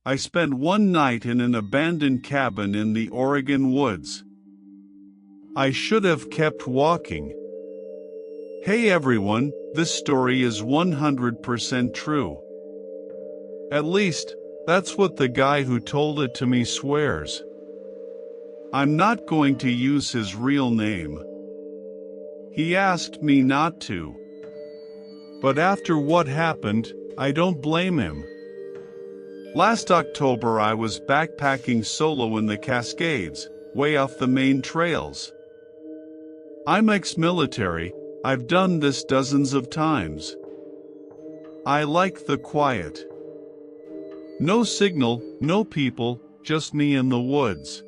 I spent one night in an abandoned cabin in the Oregon woods. I should have kept walking. Hey everyone, this story is 100% true. At least, that's what the guy who told it to me swears. I'm not going to use his real name. He asked me not to. But after what happened, I don't blame him. Last October I was backpacking solo in the Cascades, way off the main trails. I'm ex-military, I've done this dozens of times. I like the quiet. No signal, no people, just me in the woods.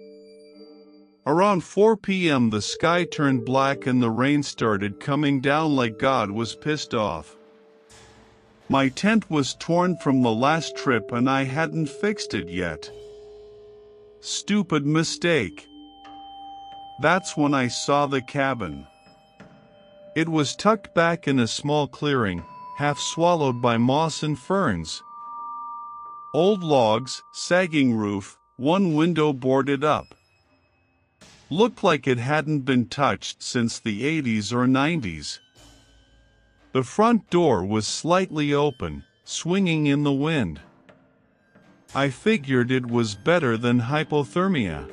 Around 4 p.m. the sky turned black and the rain started coming down like God was pissed off. My tent was torn from the last trip and I hadn't fixed it yet. Stupid mistake. That's when I saw the cabin. It was tucked back in a small clearing, half swallowed by moss and ferns. Old logs, sagging roof, one window boarded up. Looked like it hadn't been touched since the 80s or 90s. The front door was slightly open, swinging in the wind. I figured it was better than hypothermia.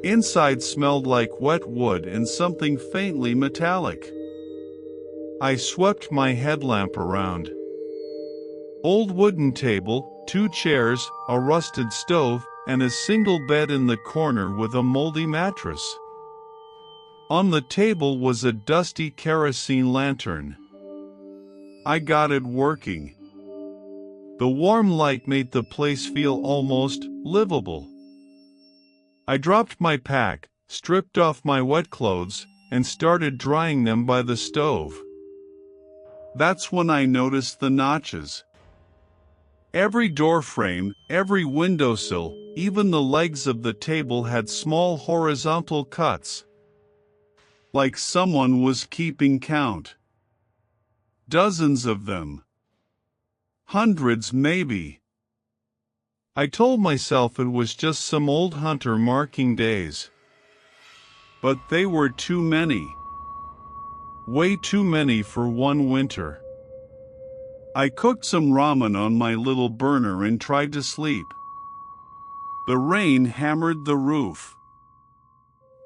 Inside smelled like wet wood and something faintly metallic. I swept my headlamp around. Old wooden table, 2 chairs, a rusted stove, and a single bed in the corner with a moldy mattress. On the table was a dusty kerosene lantern. I got it working. The warm light made the place feel almost livable. I dropped my pack, stripped off my wet clothes, and started drying them by the stove. That's when I noticed the notches. Every door frame, every windowsill, even the legs of the table had small horizontal cuts. Like someone was keeping count. Dozens of them. Hundreds maybe. I told myself it was just some old hunter marking days. But they were too many. Way too many for one winter. I cooked some ramen on my little burner and tried to sleep. The rain hammered the roof.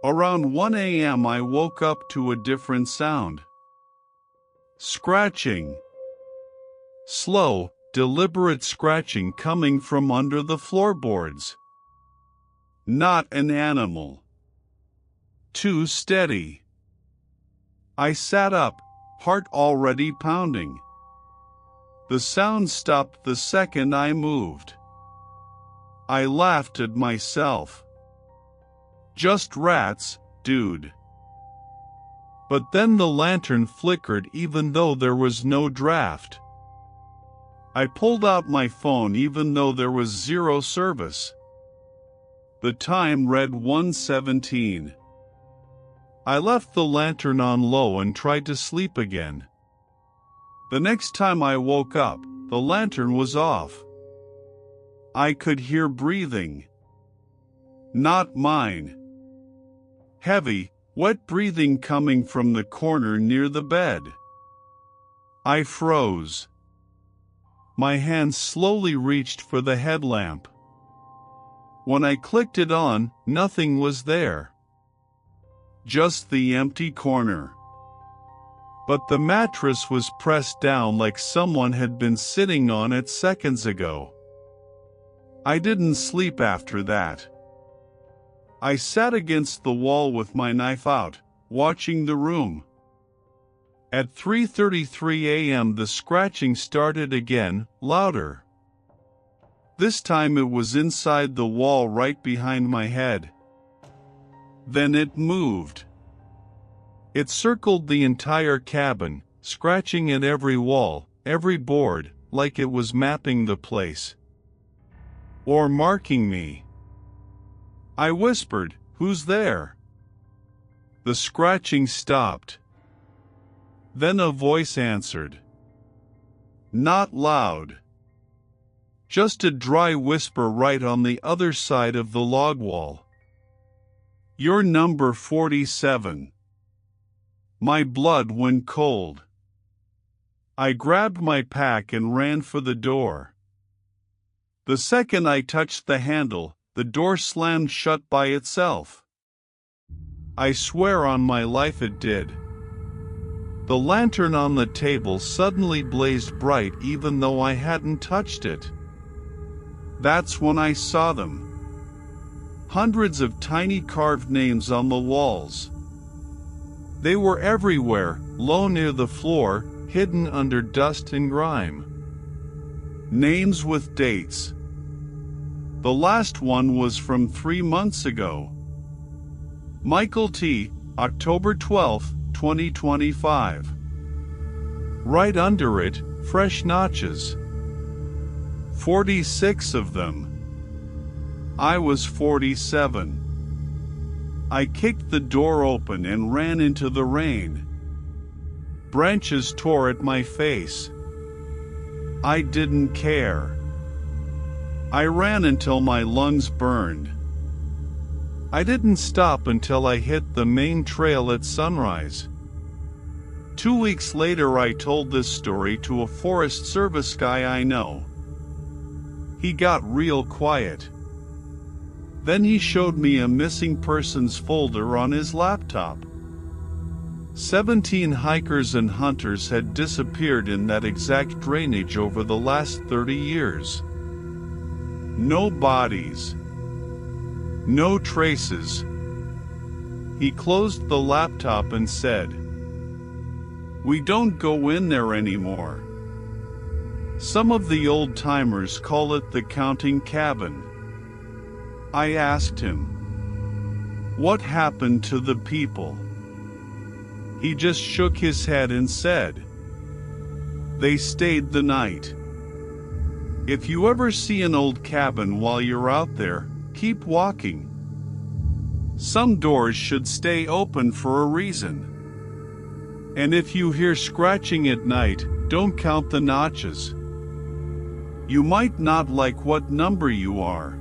Around 1 a.m. I woke up to a different sound. Scratching. Slow, deliberate scratching coming from under the floorboards. Not an animal. Too steady. I sat up, heart already pounding. The sound stopped the second I moved. I laughed at myself. Just rats, dude. But then the lantern flickered even though there was no draft. I pulled out my phone even though there was zero service. The time read 1:17. I left the lantern on low and tried to sleep again. The next time I woke up, the lantern was off. I could hear breathing. Not mine. Heavy, wet breathing coming from the corner near the bed. I froze. My hand slowly reached for the headlamp. When I clicked it on, nothing was there. Just the empty corner. But the mattress was pressed down like someone had been sitting on it seconds ago. I didn't sleep after that. I sat against the wall with my knife out, watching the room. At 3:33 a.m. the scratching started again, louder. This time it was inside the wall right behind my head. Then it moved. It circled the entire cabin, scratching at every wall, every board, like it was mapping the place. Or marking me. I whispered, "Who's there?" The scratching stopped. Then a voice answered. Not loud. Just a dry whisper right on the other side of the log wall. "You're number 47. My blood went cold. I grabbed my pack and ran for the door. The second I touched the handle, the door slammed shut by itself. I swear on my life it did. The lantern on the table suddenly blazed bright even though I hadn't touched it. That's when I saw them. Hundreds of tiny carved names on the walls. They were everywhere, low near the floor, hidden under dust and grime. Names with dates. The last one was from 3 months ago. Michael T., October 12, 2025. Right under it, fresh notches. 46 of them. I was 47. I kicked the door open and ran into the rain. Branches tore at my face. I didn't care. I ran until my lungs burned. I didn't stop until I hit the main trail at sunrise. 2 weeks later, I told this story to a Forest Service guy I know. He got real quiet. Then he showed me a missing persons folder on his laptop. 17 hikers and hunters had disappeared in that exact drainage over the last 30 years. No bodies. No traces. He closed the laptop and said, "We don't go in there anymore." Some of the old-timers call it the counting cabin. I asked him, "What happened to the people?" He just shook his head and said, "They stayed the night." If you ever see an old cabin while you're out there, keep walking. Some doors should stay open for a reason. And if you hear scratching at night, don't count the notches. You might not like what number you are.